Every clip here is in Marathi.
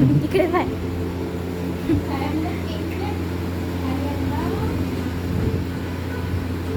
इकडे पाय.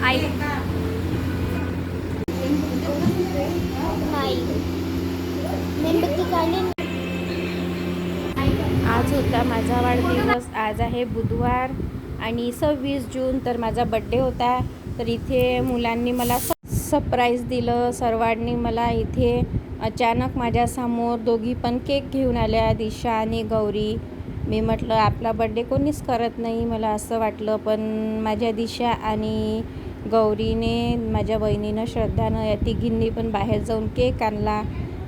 आई आज होता माझा वाढदिवस. आज आहे बुधवार आणि 26 जून. तर माझा बड्डे होता. तर इथे मुलांनी मला सरप्राईज दिलं. सर्वांनी मला इथे अचानक माझ्यासमोर दोघी पण केक घेऊन आल्या, दिशा आणि गौरी. मी म्हटलं आपला बड्डे कोणीच करत नाही, मला असं वाटलं. पण माझ्या दिशा आणि गौरीने, माझ्या बहिणीनं श्रद्धानं, या तिघींनी पण बाहेर जाऊन केक आणला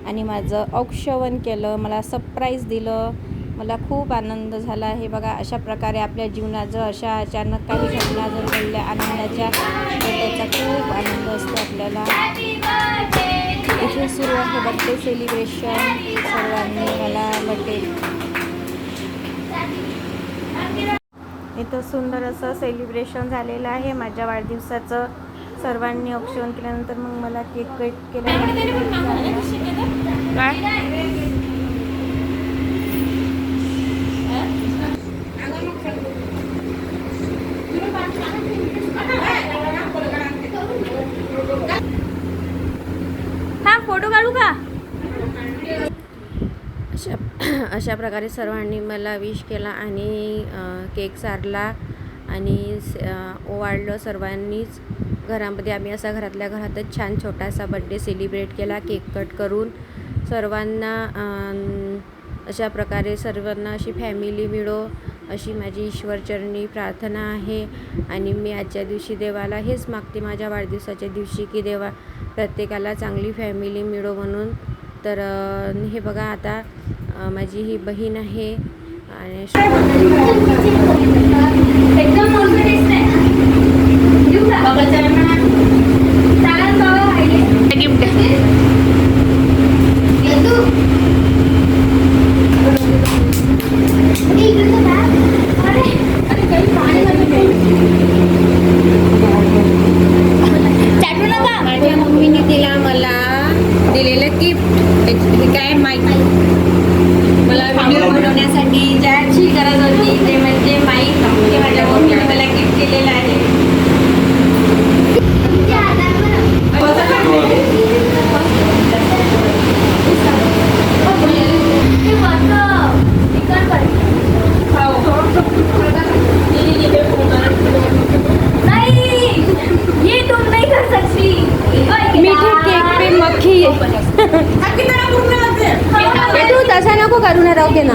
आणि माझं औक्षवण केलं, मला सरप्राईज दिलं. मला खूप आनंद झाला. हे बघा, अशा प्रकारे आपल्या जीवनात जर अशा अचानक काही घटना जर घडल्या आनंदाच्या, तर त्याचा खूप आनंद असतो आपल्याला. इथे सुरू आहे बड्डे सेलिब्रेशन. सर्वांनी मला बड्डे, इथं सुंदर असं सेलिब्रेशन झालेलं आहे माझ्या वाढदिवसाचं. सर्वांनी औक्षवण केल्यानंतर मग मला केक कट फोटो काढू का. अशा प्रकारे सर्वांनी मला विश केला आणि केक चारला आणि ओवाळलं सर्वांनीच. घरामध्ये आम्ही असा घरातल्या घरातच छान छोटासा बड्डे सेलिब्रेट केला केक कट करून. सर्वांना अशा प्रकारे सर्वांना अशी फॅमिली मिळो अशी माझी ईश्वरचरणी प्रार्थना आहे. आणि मी आजच्या दिवशी देवाला हेच मागते, माझ्या वाढदिवसाच्या दिवशी, की देवा प्रत्येकाला चांगली फॅमिली मिळो म्हणून. तर हे बघा, आता माझी ही बहीण आहे आणि माझ्या मम्मीने दिला मला दिलेलं गिफ्ट. हे काय माहिती, मला व्हिडिओ बनवण्यासाठी ज्याची गरज होती ते म्हणजे माईक. ते माझ्या मम्मीने मला गिफ्ट केलेलं आहे. मीठे केक पे मक्खी तू तसा नको करू ना, राहू दे ना.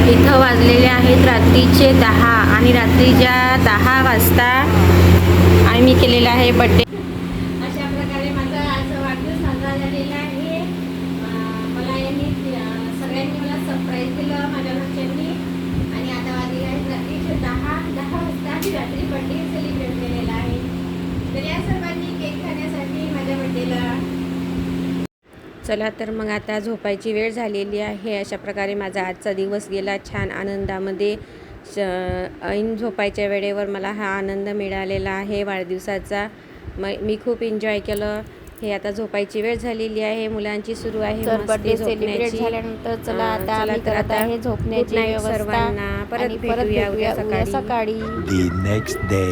इथं वाजलेले आहेत रात्रीचे 10 आणि रात्रीच्या 10 वाजता आम्ही केलेला आहे बड्डे. अशा प्रकारे माझा आज वाढदिवस साजरा झालेला आहे. मला यांनी सगळ्यांनी मला सरप्राईज दिलं माझ्या घरच्यांनी. आणि आता वाजले आहेत रात्रीचे 10 वाजता आम्ही रात्री बड्डे सेलिब्रेट केलेला आहे. तर या सर्वांनी केक खाण्यासाठी माझ्या बड्डेला. चला तर मग आता झोपायची वेळ झालेली आहे. अशा प्रकारे माझा आजचा दिवस गेला छान आनंदामध्ये. ऐन झोपायच्या वेळेवर मला हा आनंद मिळालेला आहे वाढदिवसाचा. मी खूप एन्जॉय केलं. हे आता झोपायची वेळ झालेली आहे. मुलांची सुरू आहे बर्थडे सेलिब्रेट झाल्यानंतर चला आता आम्ही करत आहे झोपण्याची व्यवस्था. सर्वांना परत भेटूया उद्या सकाळी. Next day.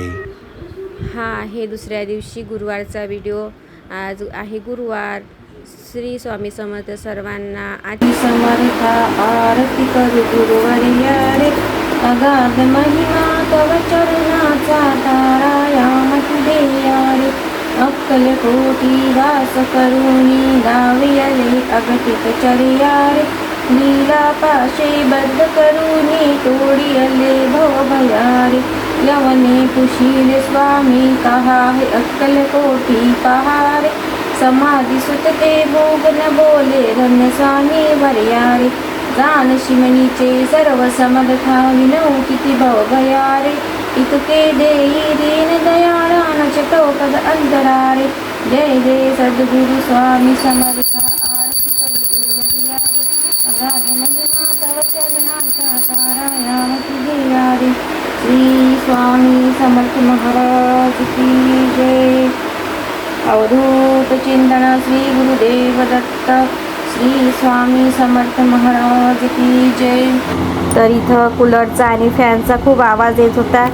हा आहे दुसऱ्या दिवशी गुरुवारचा व्हिडिओ. आज आहे गुरुवार. श्री स्वामी समर्थ सर्वांना. आधी समर्थ आरती करू गुरुवर्या रे. अगाध महिमा तव चरणाचा तारायामत देया रे. अक्कलकोटी वास करुणी गावियले अगतिक चर्या रे. लीला पाशे बद्ध करुणी तोडियले भवभया रे. यवने पुशीले स्वामी कहा है अक्कलकोटी पहारे. समाधी सुतते भोग न बोले रम्यसामी वर्यारे. जान शिमनीचे सर्व समर्था विनऊ किती भवभयारे. इतके देई दीन दयाळा न चटोपद अंतरारे. जय जय सद्गुरु स्वामी समर्था आरती करू गुरुवर्या रे. महिमा तव जगन्नाथ तारायावती देयारे। श्री स्वामी समर्थ महाराज की जय। अवधूत चिंतन श्री गुरुदेव दत्त श्री स्वामी समर्थ महाराज की जय। तर इथं कूलरचा आणि फॅनचा खूप आवाज येत होता.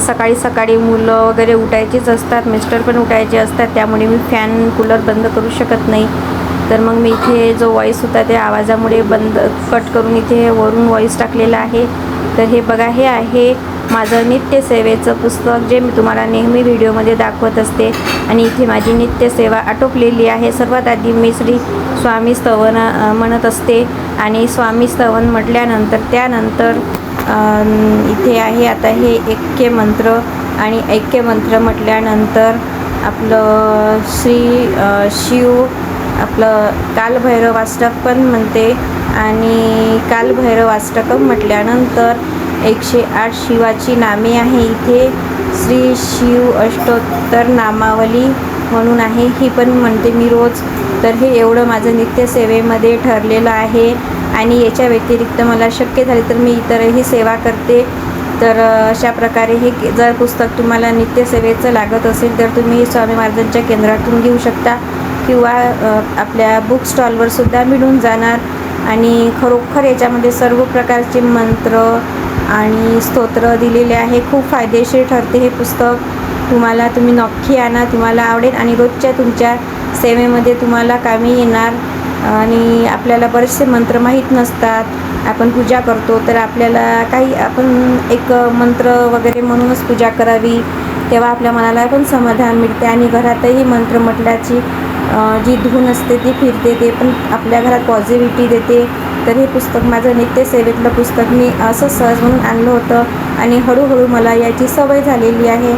सकाळी सकाळी मुलं वगैरे उठायचीच असतात, मिस्टर पण उठायचे असतात, त्यामुळे मी फॅन कूलर बंद करू शकत नाही. तर मग मी इथे जो व्हॉईस होता त्या आवाजामुळे कट करून इथे वरून व्हॉईस टाकलेला आहे. तर हे बघा, हे आहे माझं नित्यसेवेचं पुस्तक जे मी तुम्हाला नेहमी व्हिडिओमध्ये दाखवत असते. आणि इथे माझी नित्यसेवा आटोपलेली आहे. सर्वात आधी मी श्री स्वामी स्तवन म्हणत असते आणि स्वामी स्तवन म्हटल्यानंतर त्यानंतर इथे आहे आता हे ऐक्य मंत्र. आणि ऐक्य मंत्र म्हटल्यानंतर आपलं श्री शिव आपलं कालभैरवाष्टक पण म्हणते. आणि कालभैरवाष्टकम म्हटल्यानंतर 108 शिवाची नामे आहे. इथे श्री शिव अष्टोत्तर नामावली म्हणून आहे, ही पण म्हणते मी रोज. तर हे एवढं माझं नित्यसेवेमध्ये ठरलेलं आहे. आणि याच्या व्यतिरिक्त मला शक्य झाले तर मी इतरही सेवा करते. तर अशा प्रकारे हे जर पुस्तक तुम्हाला नित्यसेवेचं लागत असेल तर तुम्ही स्वामी महाराजांच्या केंद्रातून घेऊ शकता किंवा आपल्या बुक स्टॉलवर सुद्धा मिळून जाणार. आणि खरोखर याच्यामध्ये सर्व प्रकारचे मंत्र आणि स्तोत्र दिलेले आहे. खूप फायदेशीर ठरते हे पुस्तक. तुम्ही नक्की आणा, तुम्हाला आवडेल आणि रोजच्या तुमच्या सेवेमध्ये तुम्हाला कामी येणार. आणि आपल्याला बरेचसे मंत्र माहीत नसतात. आपण पूजा करतो तर आपल्याला आपण एक मंत्र वगैरे म्हणूनच पूजा करावी, तेव्हा आपल्या मनाला पण समाधान मिळते. आणि घरातही मंत्र म्हटल्याची जी धून असते ती फिरते, ते पण आपल्या घरात पॉझिटिव्हिटी देते. तर हे पुस्तक माझं नित्यसेवेतलं पुस्तक मी असं सहज म्हणून आणलं होतं आणि हळूहळू मला याची सवय झालेली आहे.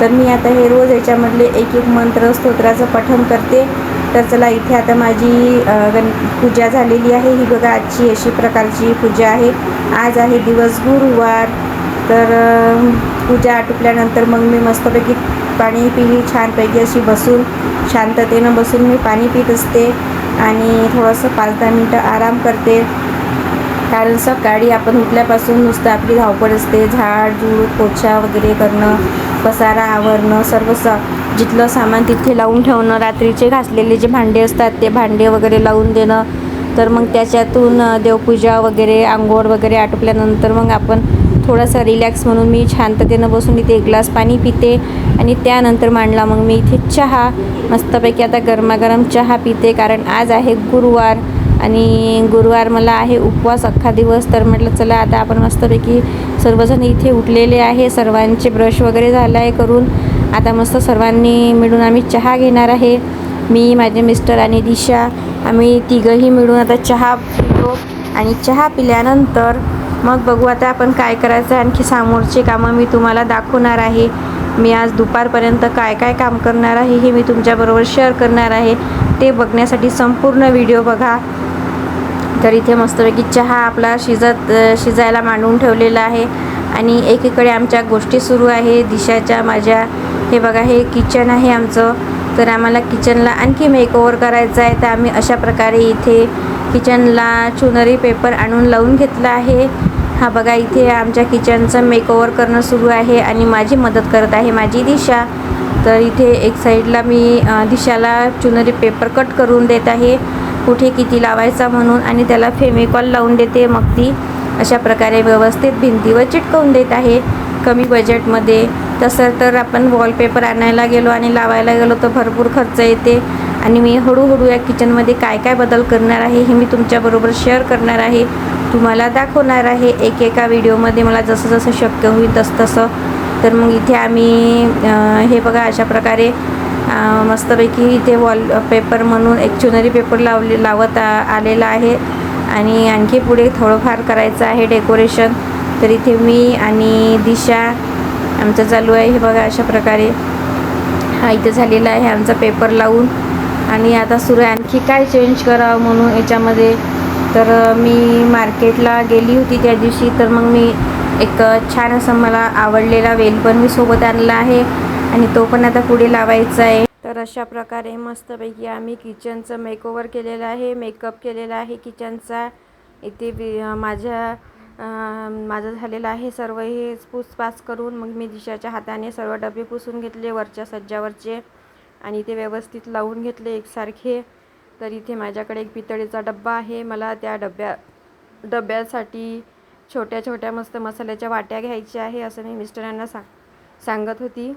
तर मी आता हे रोज याच्यामधले एक एक मंत्र स्तोत्राचं पठण करते. तर चला, इथे आता माझी पूजा झालेली आहे. ही बघा, आजची अशी प्रकारची पूजा आहे. आज आहे दिवस गुरुवार. तर पूजा आटोपल्यानंतर मग मी मस्तपैकी पाणी पिली, छानपैकी अशी बसून शांततेनं बसून मी पाणी पित असते आणि थोडंसं 5-10 मिनटं आराम करते. कारण सकाळी आपण उठल्यापासून नुसतं आपली धावपळ असते. झाडझूड, पोछा वगैरे करणं, पसारा आवरणं, सर्व जिथलं सामान तिथे लावून ठेवणं, रात्रीचे घासलेले जे भांडे असतात ते भांडे वगैरे लावून देणं. तर मग त्याच्यातून देवपूजा वगैरे, आंघोळ वगैरे आटोपल्यानंतर मग आपण थोडासा रिलॅक्स म्हणून मी शांततेनं बसून इथे 1 ग्लास पाणी पिते. आणि त्यानंतर मांडला मग मी इथे चहा. मस्तपैकी आता गरमागरम चहा पिते, कारण आज आहे गुरुवार आणि गुरुवार मला आहे उपवास अख्खा दिवस. तर म्हटलं चला, आता आपण मस्तपैकी सर्वजण इथे उठलेले आहे, सर्वांचे ब्रश वगैरे झालं आहे करून. आता मस्त सर्वांनी मिळून आम्ही चहा घेणार आहे. मी, माझे मिस्टर आणि दिशा, आम्ही तिघंही मिळून आता चहा पितो. आणि चहा पिल्यानंतर मग बघू आता आपण काय करायचं. आणखी समोरचे कामं मी तुम्हाला दाखवणार आहे. मी आज दुपारपर्यंत काय काय काम करणार आहे हे मी तुमच्याबरोबर शेअर करणार आहे. ते बघण्यासाठी संपूर्ण व्हिडिओ बघा. तर इथे मस्तपैकी चहा आपला शिजायला मांडून ठेवलेला आहे. आणि एकीकडे आमच्या गोष्टी सुरू आहे दिशाच्या, माझ्या. हे बघा, हे किचन आहे आमचं. तर आम्हाला किचनला आणखी मेकओव्हर करायचं आहे. तर आम्ही अशा प्रकारे इथे किचनला चुनरी पेपर आणून लावून घेतला आहे. हा बघा, इथे आमच्या किचनचं मेकओव्हर करणं सुरू आहे आणि माझी मदत करत आहे माझी दिशा. तर इथे एक साईडला मी दिशाला चुनरी पेपर कट करून देत आहे, कुठे किती लावायचा म्हणून. आणि त्याला फेविकॉल लावून देते. मग ती अशा प्रकारे व्यवस्थित भिंतीवर चिटकवून देत आहे कमी बजेटमध्ये. तसं तर आपण वॉलपेपर आणायला गेलो आणि लावायला गेलो तर भरपूर खर्च येते. आणि मी हळूहळू या किचनमध्ये काय काय बदल करणार आहे हे मी तुमच्याबरोबर शेअर करणार आहे, तुम्हाला दाखवणार आहे एकेका व्हिडिओमध्ये, मला जसं जसं शक्य होईल तसं. तर मग इथे आम्ही हे बघा, अशा प्रकारे मस्तपैकी इथे वॉलपेपर म्हणून एक चुनरी पेपर लावत आलेला आहे. आणि आणखी पुढे थोडंफार करायचं आहे डेकोरेशन. तर इथे मी आणि दिशा आमचं चालू आहे. हे बघा, अशा प्रकारे हा इथे झालेला आहे आमचा पेपर लावून. आणि आता सुरू आहे आणखी काय चेंज करावं म्हणून याच्यामध्ये. तर मी मार्केटला गेली होती त्या दिवशी. तर मग मी एक छान असं मला आवडलेला वेल पण मी सोबत आणला आहे आणि तो पण आता पुढे लावायचा आहे. तर अशा प्रकारे मस्तपैकी आम्ही किचनचं मेकओव्हर केलेलं आहे, मेकअप केलेला आहे किचनचा. इथे माझं झालेलं आहे सर्व हे पुसपास करून. मग मी दिशाच्या हाताने सर्व डबे पुसून घेतले वरच्या सज्जावरचे आणि ते व्यवस्थित लावून घेतले एकसारखे. तर इथे माझ्याकडे एक पितळेचा डब्बा आहे. मला त्या डब्यासाठी छोट्या छोट्या मस्त मसाल्याच्या वाट्या घ्यायच्या आहे असं मी मिस्टरांना सांगत होती.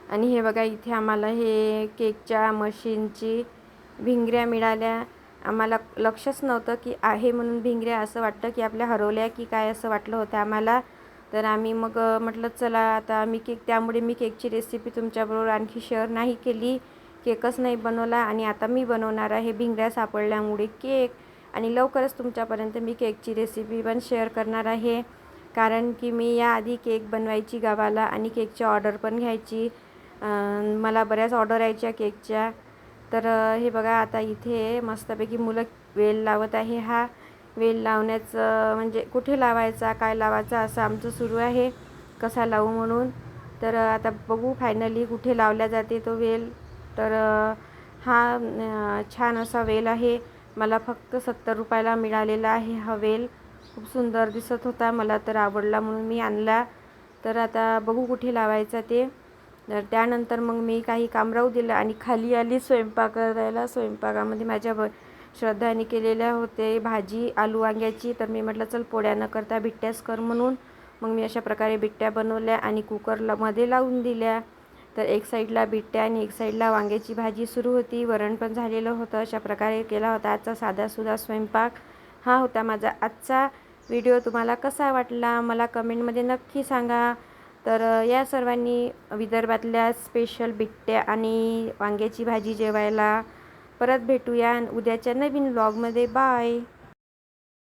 आणि हे बघा इथे आम्हाला हे केकच्या मशीनची भिंगऱ्या मिळाल्या. आम्हाला लक्षच नव्हतं की आहे म्हणून भिंगऱ्या, असं वाटतं की आपल्या हरवल्या की काय असं वाटलं होतं आम्हाला. तर आम्ही मग म्हटलं चला आता त्यामुळे मी केकची रेसिपी तुमच्याबरोबर आणखी शेअर नाही केली, केकच नाही बनवला. आणि आता मी बनवणार आहे भिंगऱ्या सापडल्यामुळे केक. आणि लवकरच तुमच्यापर्यंत मी केकची रेसिपी पण शेअर करणार आहे, कारण की मी याआधी केक बनवायची गावाला आणि केकची ऑर्डर पण घ्यायची. मला बऱ्याच ऑर्डर यायच्या केकच्या. तर हे बघा आता इथे मस्तपैकी मुलं वेल लावत आहे. हा वेल लावण्याचं म्हणजे कुठे लावायचा काय लावायचा असं आमचं सुरू आहे, कसा लावू म्हणून. तर आता बघू फायनली कुठे लावला जाते तो वेल. तर हा छान असा वेल आहे. मला फक्त 70 रुपयाला मिळालेला आहे हा वेल. खूप सुंदर दिसत होता, मला तर आवडला म्हणून मी आणला. तर आता बघू कुठे लावायचा ते. तर त्यानंतर मग मी काही काम राहू दिलं आणि खाली आली स्वयंपाक करायला. स्वयंपाकामध्ये माझ्या श्रद्धाने केलेल्या होते भाजी आलू वांग्याची. तर मी म्हटलं चल पोळ्या न करता बिट्ट्याच कर म्हणून. मग मी अशा प्रकारे बिट्ट्या बनवल्या आणि कुकरमध्ये लावून दिल्या. तर एक साईडला बिट्ट्या आणि एक साईडला वांग्याची भाजी सुरू होती. वरण पण झालेलं होतं. अशा प्रकारे केला होता आजचा साधासुधा स्वयंपाक. हा होता माझा आजचा व्हिडिओ. तुम्हाला कसा वाटला मला कमेंटमध्ये नक्की सांगा. तर या सर्वांनी विदर्भातल्या स्पेशल बिट्ट्या आणि वांग्याची भाजी जेवायला. परत भेटूया उद्याच्या नवीन व्लॉगमध्ये. बाय.